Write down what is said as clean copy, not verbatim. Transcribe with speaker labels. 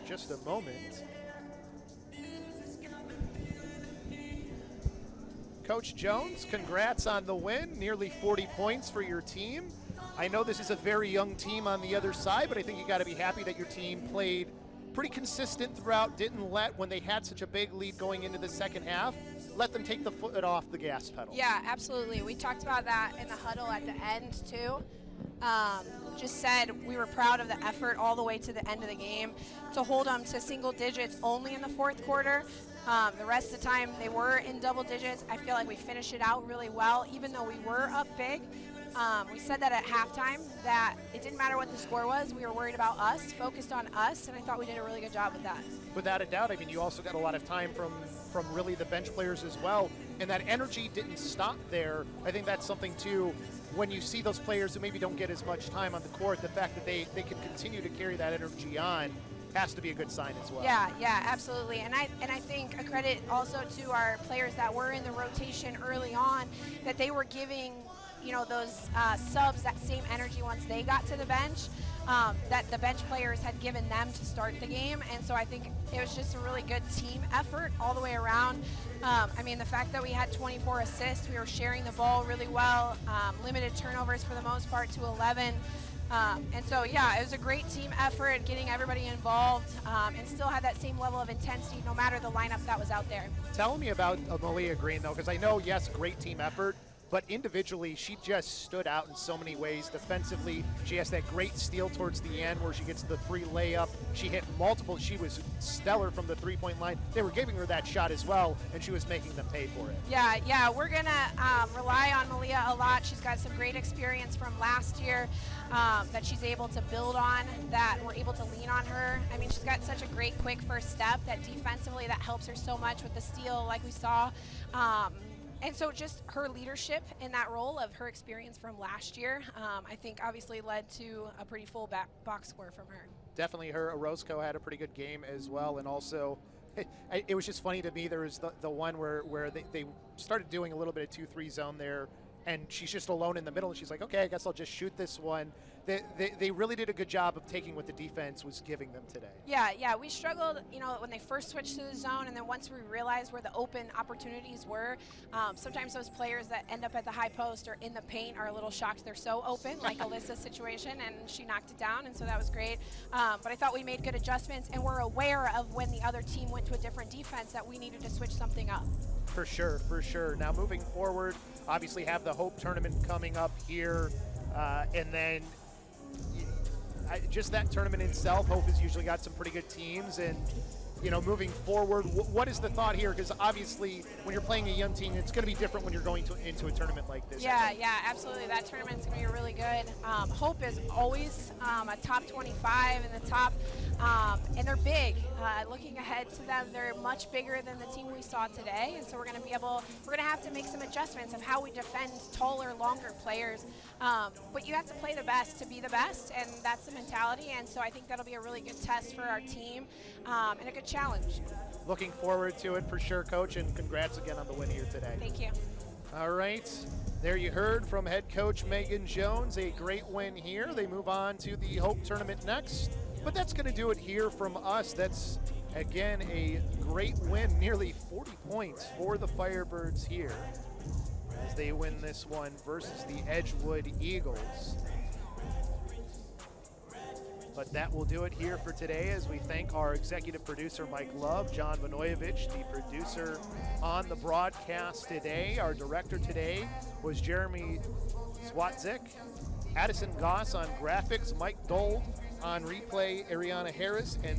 Speaker 1: just a moment. Coach Jones, congrats on the win. Nearly 40 points for your team. I know this is a very young team on the other side, but I think you got to be happy that your team played pretty consistent throughout, didn't let, when they had such a big lead going into the second half, let them take the foot off the gas pedal.
Speaker 2: Yeah, absolutely. We talked about that in the huddle at the end too. Just said we were proud of the effort all the way to the end of the game. To hold them to single digits only in the fourth quarter. The rest of the time they were in double digits. I feel like we finished it out really well, even though we were up big. We said that at halftime, that it didn't matter what the score was. We were worried about us, focused on us, and I thought we did a really good job with that.
Speaker 1: Without a doubt. I mean, you also got a lot of time from really the bench players as well, and that energy didn't stop there. I think that's something, too, when you see those players who maybe don't get as much time on the court, the fact that they can continue to carry that energy on has to be a good sign as well.
Speaker 2: Yeah, absolutely. And I think a credit also to our players that were in the rotation early on, that they were giving those subs that same energy once they got to the bench, that the bench players had given them to start the game. And so I think it was just a really good team effort all the way around. I mean, the fact that we had 24 assists, we were sharing the ball really well, limited turnovers for the most part to 11. And so, yeah, it was a great team effort, getting everybody involved, and still had that same level of intensity no matter the lineup that was out there.
Speaker 1: Tell me about Malia Green, though, because I know, yes, great team effort, but individually, she just stood out in so many ways. Defensively, she has that great steal towards the end where she gets the free layup. She hit multiple. She was stellar from the three-point line. They were giving her that shot as well, and she was making them pay for it.
Speaker 2: Yeah, we're going to rely on Malia a lot. She's got some great experience from last year that she's able to build on, that we're able to lean on her. I mean, she's got such a great quick first step that defensively that helps her so much with the steal like we saw. And so just her leadership in that role of her experience from last year, I think obviously led to a pretty full box score from her.
Speaker 1: Definitely her. Orozco had a pretty good game as well. And also, it was just funny to me, there was the one where they started doing a little bit of 2-3 zone there, and she's just alone in the middle, and she's like, okay, I guess I'll just shoot this one. They really did a good job of taking what the defense was giving them today.
Speaker 2: Yeah, we struggled, when they first switched to the zone, and then once we realized where the open opportunities were, sometimes those players that end up at the high post or in the paint are a little shocked they're so open, like Alyssa's situation, and she knocked it down, and so that was great. But I thought we made good adjustments, and we're aware of when the other team went to a different defense that we needed to switch something up.
Speaker 1: For sure. Now moving forward, obviously have the Hope Tournament coming up here, and then just that tournament itself, Hope has usually got some pretty good teams, and moving forward, what is the thought here? Because obviously when you're playing a young team, it's going to be different when you're going into a tournament like this.
Speaker 2: Yeah, absolutely. That tournament's going to be really good. Hope is always a top 25 in the top, and they're big. Looking ahead to them, they're much bigger than the team we saw today, and so we're going to have to make some adjustments of how we defend taller, longer players. But you have to play the best to be the best, and that's the mentality, and so I think that'll be a really good test for our team, and a good challenge.
Speaker 1: Looking forward to it for sure, Coach, and congrats again on the win here today.
Speaker 2: Thank you.
Speaker 1: All right, there you heard from head coach Megan Jones, a great win here. They move on to the Hope Tournament next, but that's going to do it here from us. That's, again, a great win, nearly 40 points for the Firebirds here as they win this one versus the Edgewood Eagles. But that will do it here for today as we thank our executive producer, Mike Love, John Vanoyevich, the producer on the broadcast today. Our director today was Jeremy Swatzik, Addison Goss on graphics, Mike Dold on replay, Ariana Harris, and